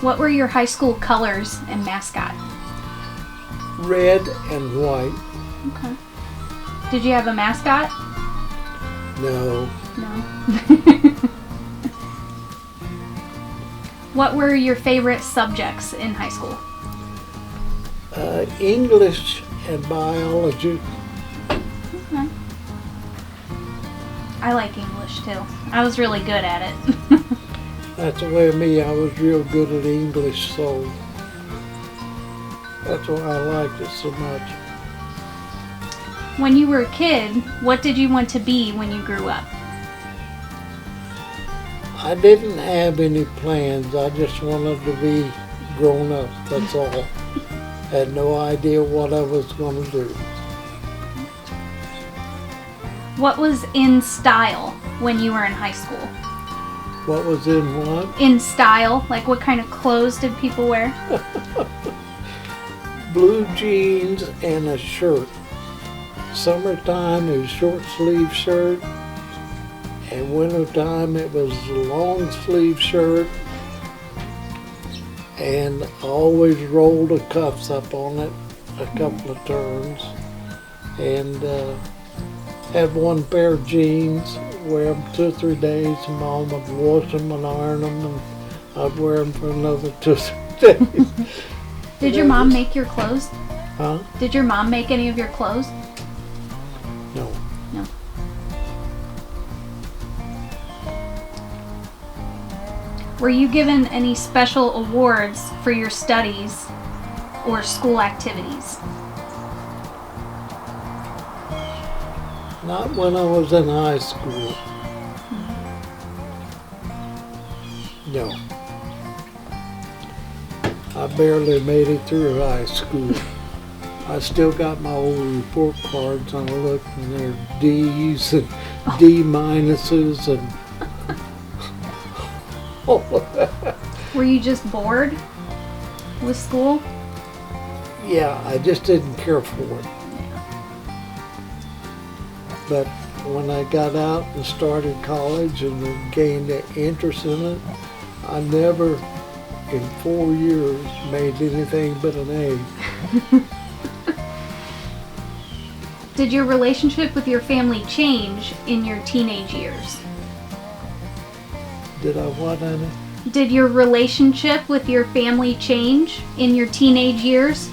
What were your high school colors and mascot? Red and white. Okay. Did you have a mascot? No. No. What were your favorite subjects in high school? English and biology. Okay. I like English too. I was really good at it. That's the way of me. I was real good at English, so that's why I liked it so much. When you were a kid, what did you want to be when you grew up? I didn't have any plans. I just wanted to be grown up, that's all. Had no idea what I was going to do. What was in style when you were in high school? What was in what? In style? Like what kind of clothes did people wear? Blue jeans and a shirt. Summertime it was short sleeve shirt, and wintertime it was a long sleeve shirt, and I always rolled the cuffs up on it a couple of turns, and had one pair of jeans, wear them 2 or 3 days, and Mom would wash them and iron them, and I'd wear them for another 2 or 3 days. Did your mom make your clothes? Huh? Did your mom make any of your clothes? No. No. Were you given any special awards for your studies or school activities? Not when I was in high school. No. I barely made it through high school. I still got my old report cards, and I look, and they're D's and D minuses and all of that. Were you just bored with school? Yeah, I just didn't care for it. But when I got out and started college and gained an interest in it, I never in 4 years made anything but an A. Did your relationship with your family change in your teenage years? Did I what, Annie? Did your relationship with your family change in your teenage years?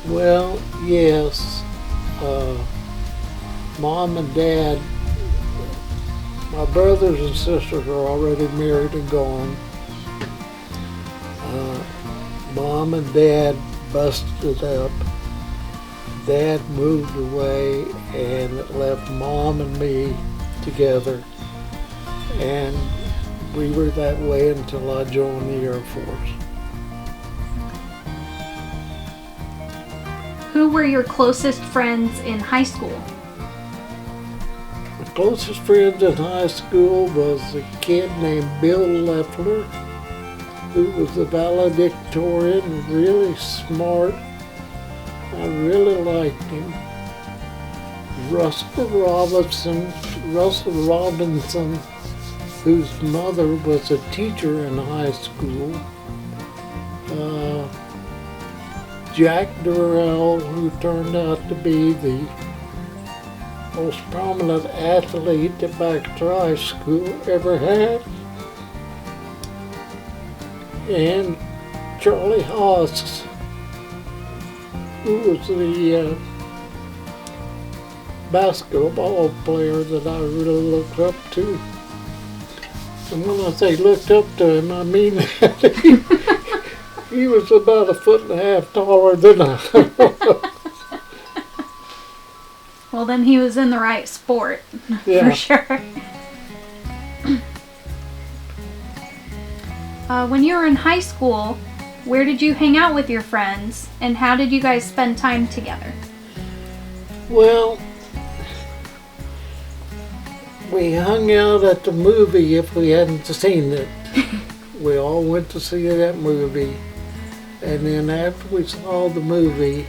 Well, yes. Mom and Dad, my brothers and sisters are already married and gone. Mom and Dad busted up. Dad moved away and left Mom and me together. And we were that way until I joined the Air Force. Who were your closest friends in high school? My closest friend in high school was a kid named Bill Leffler, who was a valedictorian, really smart. I really liked him. Russell Robinson, whose mother was a teacher in high school. Jack Durrell, who turned out to be the most prominent athlete that Baxter High School ever had. And Charlie Haas, who was the basketball player that I really looked up to. And when I say looked up to him, I mean that he was about 1.5 feet taller than I was. Well, then he was in the right sport, Yeah. for sure. When you were in high school, where did you hang out with your friends, and how did you guys spend time together? Well, we hung out at the movie if we hadn't seen it. We all went to see that movie. And then after we saw the movie,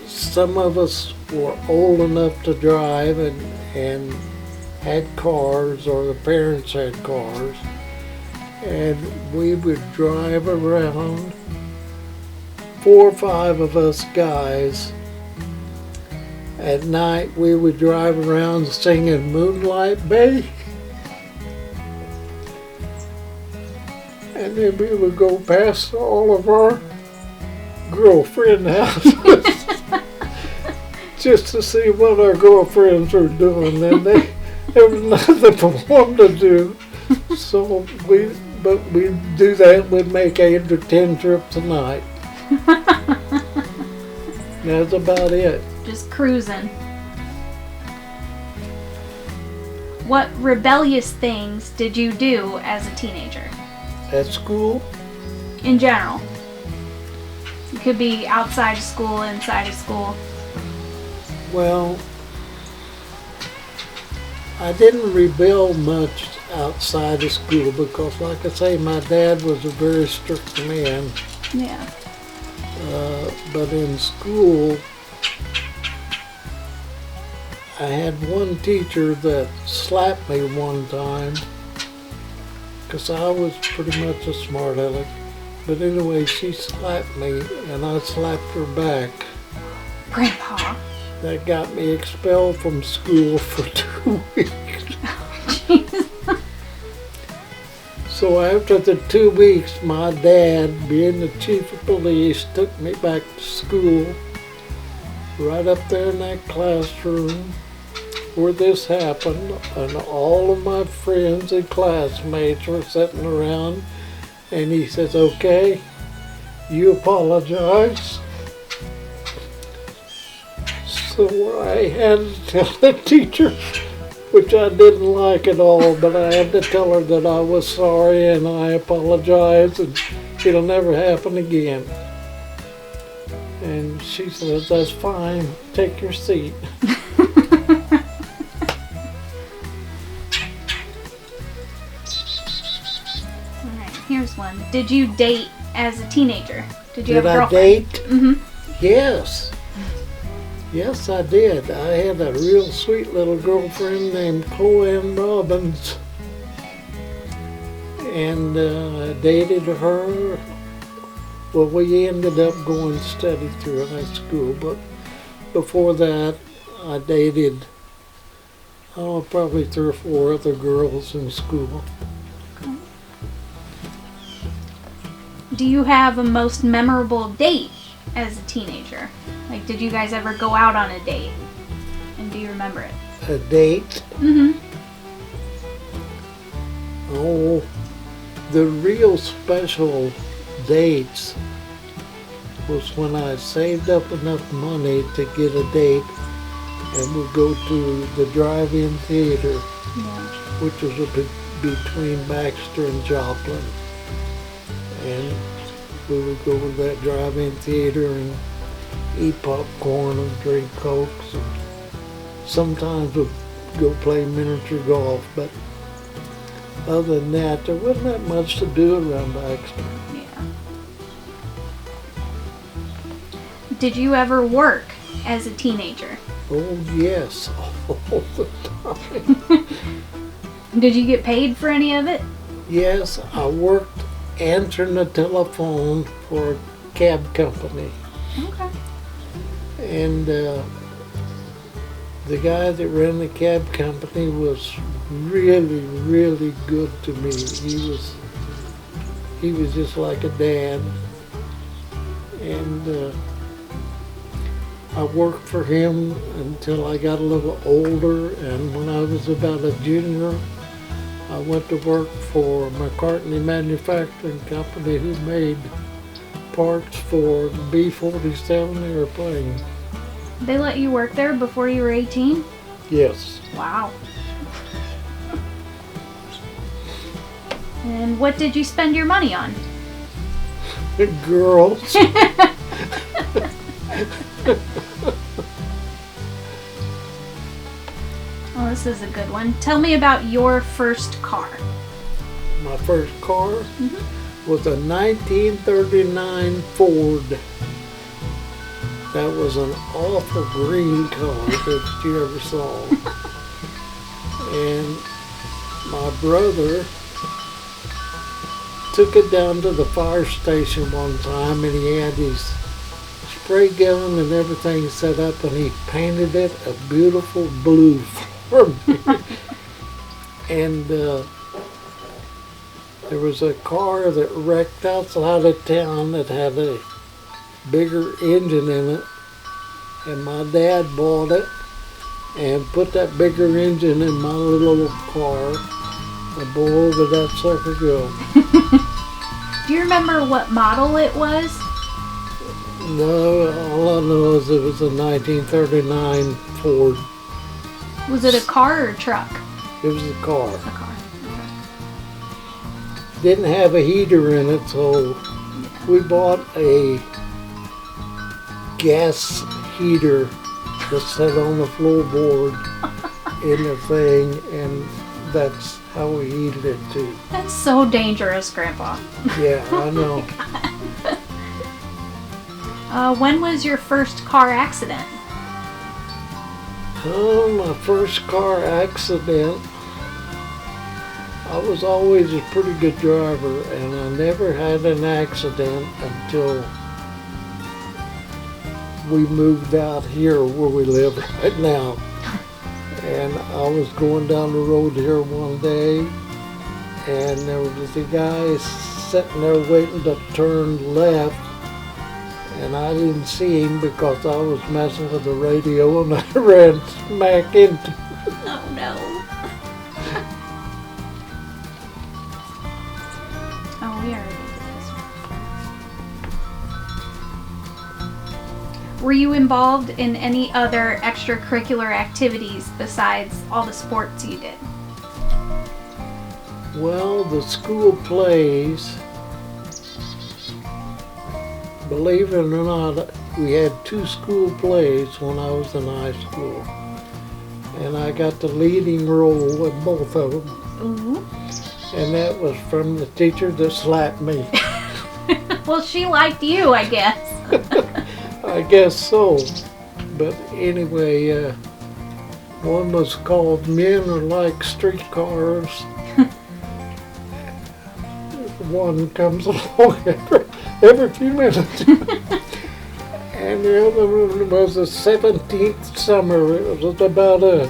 some of us were old enough to drive and had cars, or the parents had cars. and we would drive around, 4 or 5 of us guys. At night we would drive around singing Moonlight Bay. And then we would go past all of our girlfriend houses just to see what our girlfriends were doing. And there was nothing for them to do. So we'd do that. We'd make 8 or 10 trips a night. That's about it. Just cruising. What rebellious things did you do as a teenager? At school? In general. It could be outside of school, inside of school. Well, I didn't rebel much outside of school because, like I say, my dad was a very strict man. Yeah. But in school, I had one teacher that slapped me one time because I was pretty much a smart aleck. But anyway, she slapped me and I slapped her back. Grandpa. That got me expelled from school for 2 weeks. Jeez. So after the 2 weeks, my dad, being the chief of police, took me back to school, right up there in that classroom where this happened, and all of my friends and classmates were sitting around, and he says, "Okay, you apologize." So I had to tell the teacher, which I didn't like at all, but I had to tell her that I was sorry and I apologize and it'll never happen again. And she says, "That's fine, take your seat." Alright, here's one. Did you date as a teenager? Did you Did have a I girlfriend? date? Mm-hmm. Yes. Yes, I did. I had a real sweet little girlfriend named Chloe Robbins. And I dated her. Well, we ended up going steady through high school, but before that, I dated, probably 3 or 4 other girls in school. Do you have a most memorable date as a teenager? Like, did you guys ever go out on a date? And do you remember it? A date? Mm-hmm. Oh, the real special dates was when I saved up enough money to get a date and would go to the drive-in theater, Yeah. which was between Baxter and Joplin. And we would go to that drive-in theater and eat popcorn and drink Cokes. And sometimes we'd go play miniature golf, but other than that, there wasn't that much to do around Baxter. Yeah. Did you ever work as a teenager? Oh yes, all the time. Did you get paid for any of it? Yes, I worked answering the telephone for a cab company. Okay. And the guy that ran the cab company was really, really good to me. He was just like a dad. And I worked for him until I got a little older, and when I was about a junior, I went to work for McCartney Manufacturing Company, who made parts for the B-47 airplane. They let you work there before you were 18? Yes. Wow. And what did you spend your money on? Girls. Well, this is a good one. Tell me about your first car. My first car was a 1939 Ford. That was an awful green color that you ever saw. And my brother took it down to the fire station one time, and he had his spray gun and everything set up, and he painted it a beautiful blue for me. And there was a car that wrecked outside of town that had a bigger engine in it, and my dad bought it and put that bigger engine in my little car, and boy, did that sucker go. Do you remember what model it was? No, all I know is it was a 1939 Ford. Was it a car or a truck? It was a car. A car. Okay. Didn't have a heater in it, so we bought a gas heater that sat on the floorboard in the thing, and that's how we heated it too. That's so dangerous, Grandpa. Yeah, I know. When was your first car accident? Oh, my first car accident. I was always a pretty good driver, and I never had an accident until we moved out here where we live right now. And I was going down the road here one day, and there was a guy sitting there waiting to turn left, and I didn't see him because I was messing with the radio, and I ran smack into him. Oh no. Oh, we already did this. Were you involved in any other extracurricular activities besides all the sports you did? Well, the school plays, believe it or not, we had 2 school plays when I was in high school. And I got the leading role in both of them. Ooh. And that was from the teacher that slapped me. Well, she liked you, I guess. I guess so. But anyway, one was called Men Are Like Streetcars. One comes along every few minutes. And the other one was the 17th summer. It was about a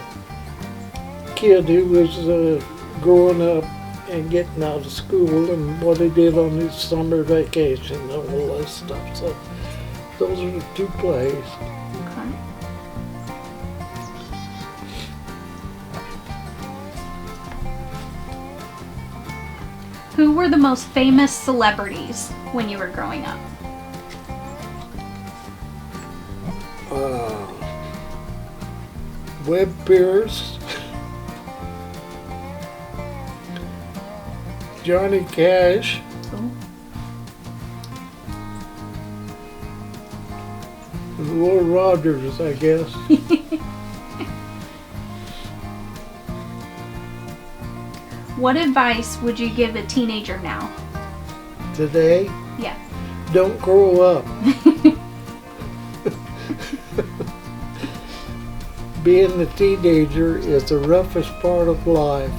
kid who was growing up and getting out of school and what he did on his summer vacation and all that stuff. So those are the 2 plays. Okay. Who were the most famous celebrities when you were growing up? Webb Pierce, Johnny Cash, Ooh. and Will Rogers, I guess. What advice would you give a teenager now? Today, Yeah. don't grow up. Being a teenager is the roughest part of life.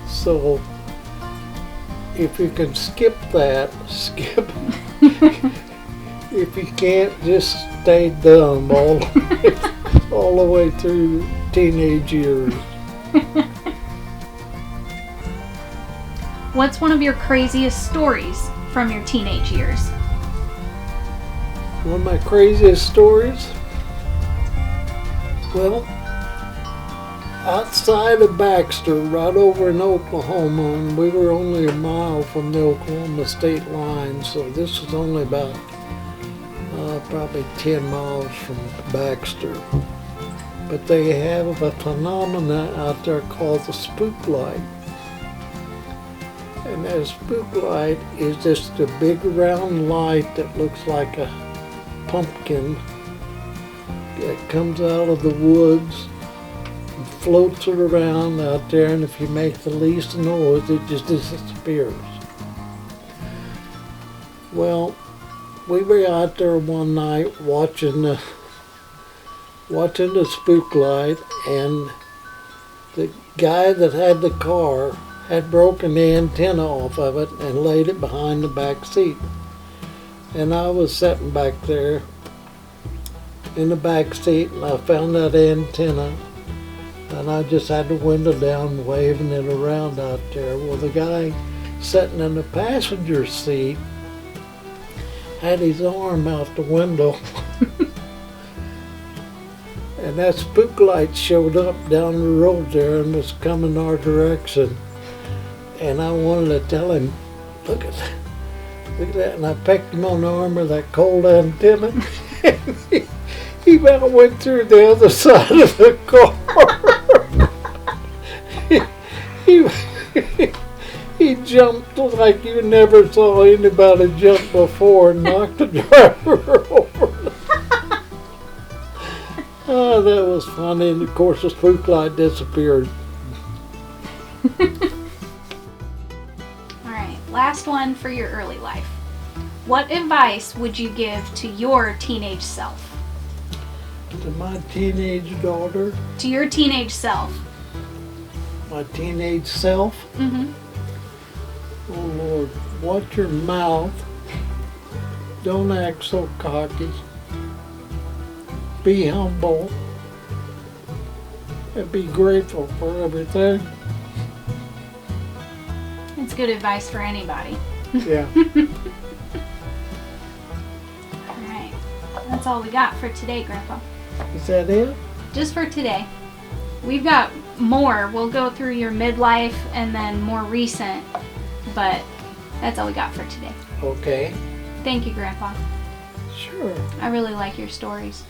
So if you can skip that, skip it. If you can't, just stay dumb all the way through teenage years. What's one of your craziest stories from your teenage years? One of my craziest stories? Well, outside of Baxter, right over in Oklahoma, and we were only a mile from the Oklahoma state line, so this was only about probably 10 miles from Baxter. But they have a phenomenon out there called the spook light. And that spook light is just a big round light that looks like a pumpkin that comes out of the woods and floats around out there, and if you make the least noise, it just disappears. Well, we were out there one night watching the spook light, and the guy that had the car had broken the antenna off of it and laid it behind the back seat. And I was sitting back there in the back seat, and I found that antenna, and I just had the window down waving it around out there. Well, the guy sitting in the passenger seat had his arm out the window. And that spook light showed up down the road there and was coming our direction. And I wanted to tell him, look at that. Look at that. And I pecked him on the arm with that cold antenna. He about went through the other side of the car. He jumped like you never saw anybody jump before and knocked the driver over. Oh, that was funny. And of course the spook light disappeared. Alright, last one for your early life. What advice would you give to your teenage self? To my teenage daughter, To your teenage self. my teenage self, Mm-hmm. oh Lord, watch your mouth. Don't act so cocky. Be humble. And be grateful for everything. It's good advice for anybody. Yeah. Alright, that's all we got for today, Grandpa. Is that it? Just for today. We've got more. We'll go through your midlife and then more recent, but that's all we got for today. Okay. Thank you, Grandpa. Sure. I really like your stories.